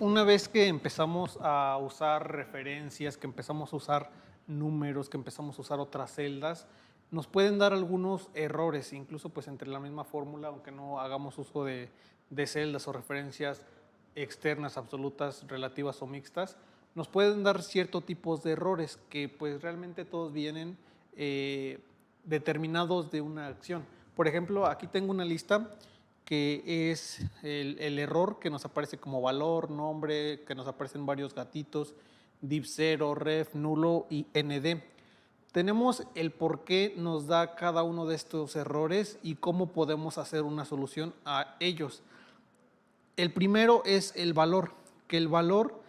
Una vez que empezamos a usar referencias, que empezamos a usar números, que empezamos a usar otras celdas, nos pueden dar algunos errores, incluso pues entre la misma fórmula, aunque no hagamos uso de celdas o referencias externas, absolutas, relativas o mixtas, nos pueden dar ciertos tipos de errores que pues realmente todos vienen determinados de una acción. Por ejemplo, aquí tengo una lista que es el error que nos aparece como valor, nombre, que nos aparecen varios gatitos, div 0, ref, nulo y nd. Tenemos el por qué nos da cada uno de estos errores y cómo podemos hacer una solución a ellos. El primero es el valor, que el valor,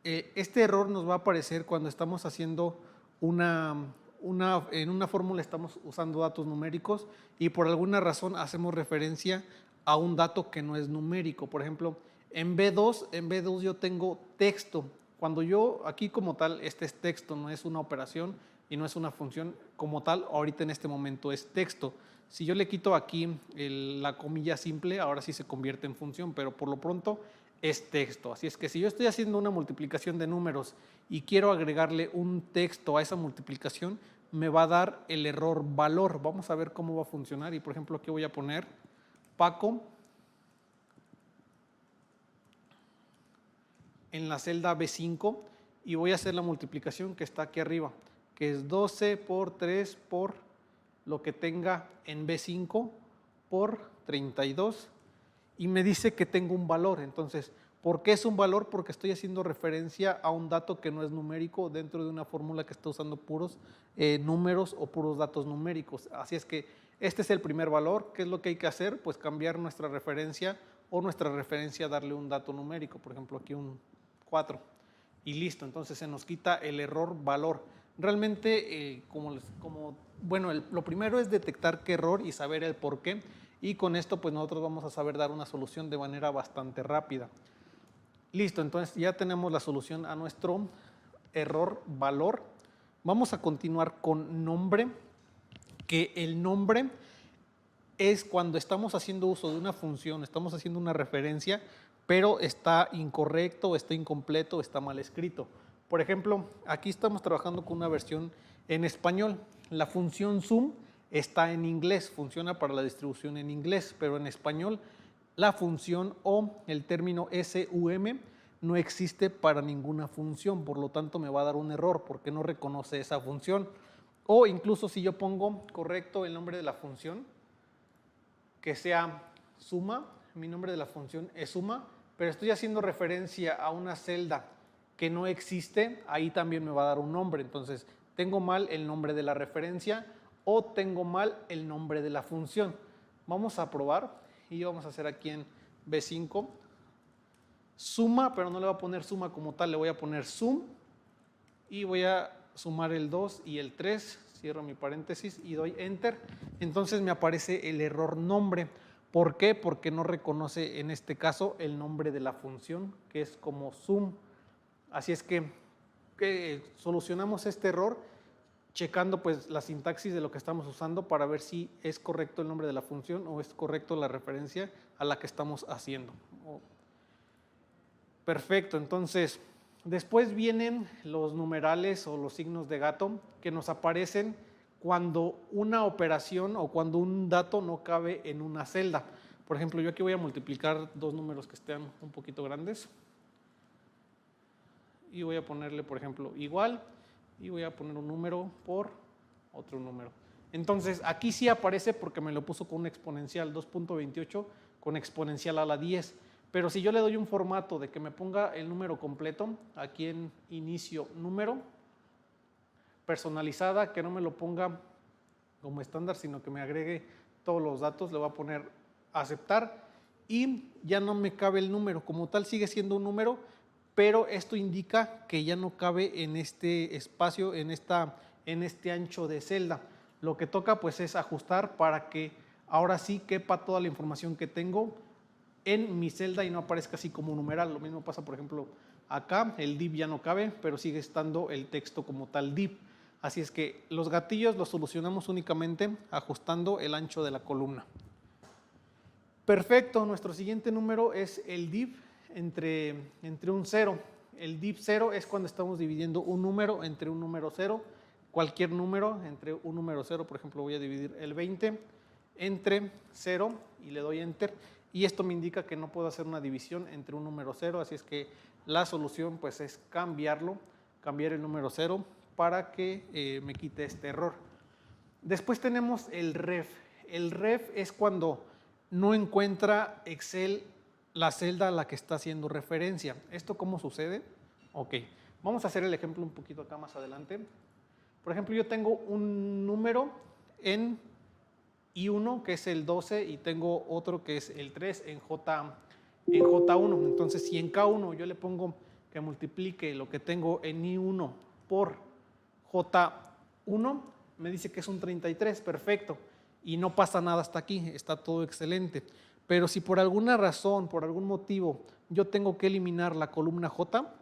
este error nos va a aparecer cuando estamos haciendo en una fórmula estamos usando datos numéricos y por alguna razón hacemos referencia a un dato que no es numérico. Por ejemplo, en B2 yo tengo texto. Cuando yo, aquí como tal, este es texto, no es una operación y no es una función como tal, ahorita en este momento es texto. Si yo le quito aquí la comilla simple, ahora sí se convierte en función, pero por lo pronto es texto. Así es que si yo estoy haciendo una multiplicación de números y quiero agregarle un texto a esa multiplicación, me va a dar el error valor. Vamos a ver cómo va a funcionar y por ejemplo aquí voy a poner Paco en la celda B5 y voy a hacer la multiplicación que está aquí arriba, que es 12 por 3 por lo que tenga en B5 por 32 y me dice que tengo un valor. Entonces, ¿por qué es un valor? Porque estoy haciendo referencia a un dato que no es numérico dentro de una fórmula que está usando puros números o puros datos numéricos. Así es que este es el primer valor. ¿Qué es lo que hay que hacer? Pues cambiar nuestra referencia o nuestra referencia darle un dato numérico, por ejemplo aquí un 4 y listo. Entonces se nos quita el error valor. Realmente, bueno, lo primero es detectar qué error y saber el por qué y con esto pues nosotros vamos a saber dar una solución de manera bastante rápida. Listo, entonces ya tenemos la solución a nuestro error valor. Vamos a continuar con nombre, que el nombre es cuando estamos haciendo uso de una función, estamos haciendo una referencia, pero está incorrecto, está incompleto, está mal escrito. Por ejemplo, aquí estamos trabajando con una versión en español. La función sum está en inglés, funciona para la distribución en inglés, pero en español la función o el término sum no existe para ninguna función, por lo tanto me va a dar un error porque no reconoce esa función. O incluso si yo pongo correcto el nombre de la función, que sea suma, mi nombre de la función es suma, pero estoy haciendo referencia a una celda que no existe, ahí también me va a dar un nombre. Entonces, tengo mal el nombre de la referencia o tengo mal el nombre de la función. Vamos a probar y vamos a hacer aquí en B5 suma, pero no le voy a poner suma como tal, le voy a poner sum y voy a sumar el 2 y el 3, cierro mi paréntesis y doy enter. Entonces me aparece el error nombre. ¿Por qué? Porque no reconoce en este caso el nombre de la función, que es como sum. Así es que solucionamos este error checando pues la sintaxis de lo que estamos usando para ver si es correcto el nombre de la función o es correcto la referencia a la que estamos haciendo. Perfecto, entonces después vienen los numerales o los signos de gato que nos aparecen cuando una operación o cuando un dato no cabe en una celda. Por ejemplo, yo aquí voy a multiplicar dos números que estén un poquito grandes y voy a ponerle, por ejemplo, igual y voy a poner un número por otro número. Entonces, aquí sí aparece porque me lo puso con un exponencial 2.28 con exponencial a la 10. Pero si yo le doy un formato de que me ponga el número completo, aquí en inicio número, personalizada, que no me lo ponga como estándar, sino que me agregue todos los datos, le voy a poner aceptar y ya no me cabe el número. Como tal sigue siendo un número, pero esto indica que ya no cabe en este espacio, en este ancho de celda. Lo que toca pues es ajustar para que ahora sí quepa toda la información que tengo en mi celda y no aparezca así como numeral. Lo mismo pasa, por ejemplo, acá, el div ya no cabe, pero sigue estando el texto como tal div. Así es que los gatillos los solucionamos únicamente ajustando el ancho de la columna. Perfecto, nuestro siguiente número es el div. entre un 0. El div 0 es cuando estamos dividiendo un número entre un número 0. Cualquier número entre un número 0, por ejemplo, voy a dividir el 20 entre 0 y le doy enter. Y esto me indica que no puedo hacer una división entre un número 0, así es que la solución pues es cambiar el número 0 para que me quite este error. Después tenemos el ref. El ref es cuando no encuentra Excel la celda a la que está haciendo referencia. ¿Esto cómo sucede? Ok, vamos a hacer el ejemplo un poquito acá más adelante. Por ejemplo, yo tengo un número en I1 que es el 12 y tengo otro que es el 3 en J1. Entonces, si en K1 yo le pongo que multiplique lo que tengo en I1 por J1, me dice que es un 33, perfecto. Y no pasa nada hasta aquí, está todo excelente. Pero si por alguna razón, por algún motivo, yo tengo que eliminar la columna J,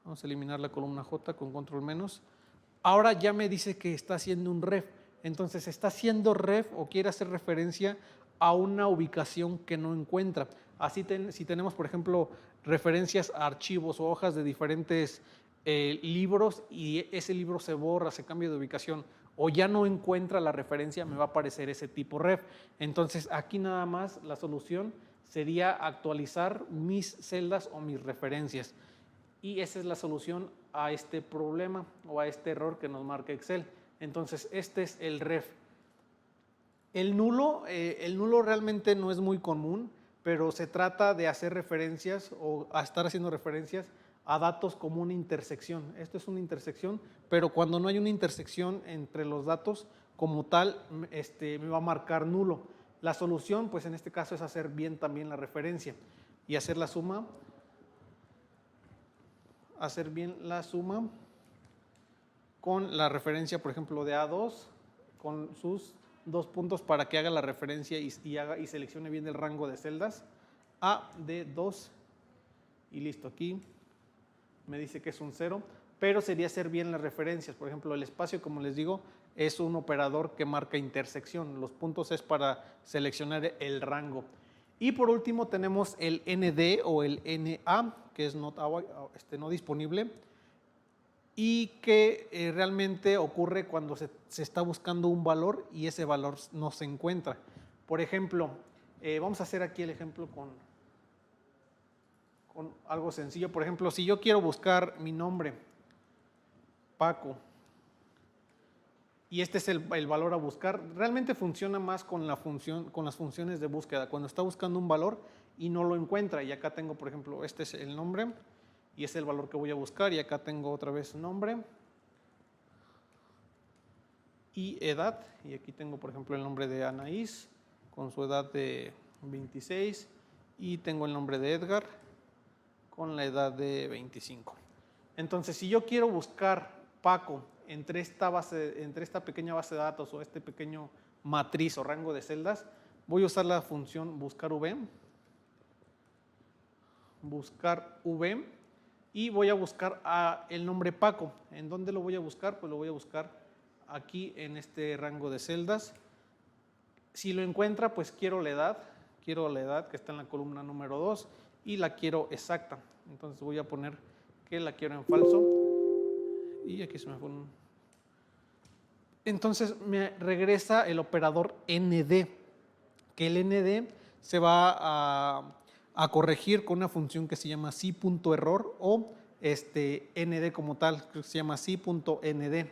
vamos a eliminar la columna J con control menos. Ahora ya me dice que está haciendo un ref. Entonces está haciendo ref o quiere hacer referencia a una ubicación que no encuentra. Así si tenemos, por ejemplo, referencias a archivos o hojas de diferentes libros y ese libro se borra, se cambia de ubicación o ya no encuentra la referencia, me va a aparecer ese tipo ref. Entonces aquí nada más la solución sería actualizar mis celdas o mis referencias. Y esa es la solución a este problema o a este error que nos marca Excel. Entonces, este es el ref. El nulo realmente no es muy común, pero se trata de hacer referencias o a estar haciendo referencias a datos como una intersección. Esto es una intersección, pero cuando no hay una intersección entre los datos como tal, me va a marcar nulo. La solución, pues en este caso, es hacer bien también la referencia y hacer la suma. Hacer bien la suma con la referencia, por ejemplo, de A2, con sus 2 puntos para que haga la referencia y seleccione bien el rango de celdas. A de 2 y listo, aquí me dice que es un 0, pero sería hacer bien las referencias. Por ejemplo, el espacio, como les digo, es un operador que marca intersección. Los puntos es para seleccionar el rango. Y por último tenemos el ND o el NA, que es no disponible, y que realmente ocurre cuando se está buscando un valor y ese valor no se encuentra. Por ejemplo, vamos a hacer aquí el ejemplo con algo sencillo. Por ejemplo, si yo quiero buscar mi nombre, Paco, y este es el valor a buscar, realmente funciona más con las funciones de búsqueda, cuando está buscando un valor y no lo encuentra. Y acá tengo, por ejemplo, este es el nombre y es el valor que voy a buscar, y acá tengo otra vez nombre y edad, y aquí tengo, por ejemplo, el nombre de Anaís con su edad de 26 y tengo el nombre de Edgar con la edad de 25. Entonces, si yo quiero buscar Paco entre esta pequeña base de datos o este pequeño matriz o rango de celdas, voy a usar la función buscar v y voy a buscar el nombre Paco. ¿En dónde lo voy a buscar? Pues lo voy a buscar aquí en este rango de celdas. Si lo encuentra, pues quiero la edad que está en la columna número 2 y la quiero exacta. Entonces voy a poner que la quiero en falso. Y aquí se me fue un... Entonces me regresa el operador ND, que el ND se va a corregir con una función que se llama si.error o ND como tal, que se llama si.nd.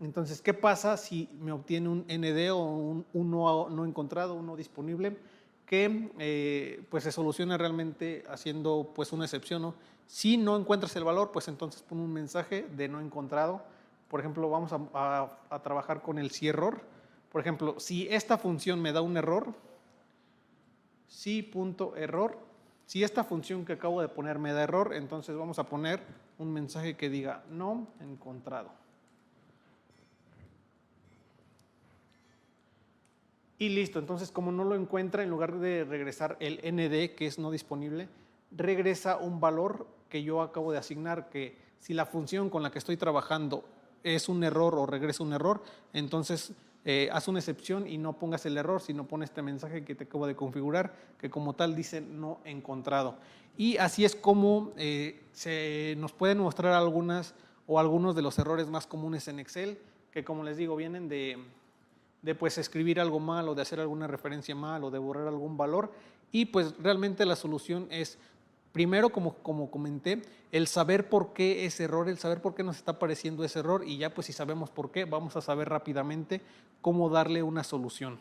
Entonces, ¿qué pasa si me obtiene un ND o un no encontrado, un no disponible? Que pues se soluciona realmente haciendo pues una excepción, ¿no? Si no encuentras el valor, pues entonces pon un mensaje de no encontrado. Por ejemplo, vamos a trabajar con el si error. Por ejemplo, si esta función me da un error, si.error, si esta función que acabo de poner me da error, entonces vamos a poner un mensaje que diga no encontrado. Y listo, entonces como no lo encuentra, en lugar de regresar el ND, que es no disponible, regresa un valor que yo acabo de asignar, que si la función con la que estoy trabajando es un error o regresa un error, entonces haz una excepción y no pongas el error, sino pon este mensaje que te acabo de configurar, que como tal dice no encontrado. Y así es como se nos pueden mostrar algunas o algunos de los errores más comunes en Excel, que como les digo, vienen de pues escribir algo mal o de hacer alguna referencia mal o de borrar algún valor. Y pues realmente la solución es, primero, como comenté, el saber por qué ese error, el saber por qué nos está apareciendo ese error, y ya pues si sabemos por qué, vamos a saber rápidamente cómo darle una solución.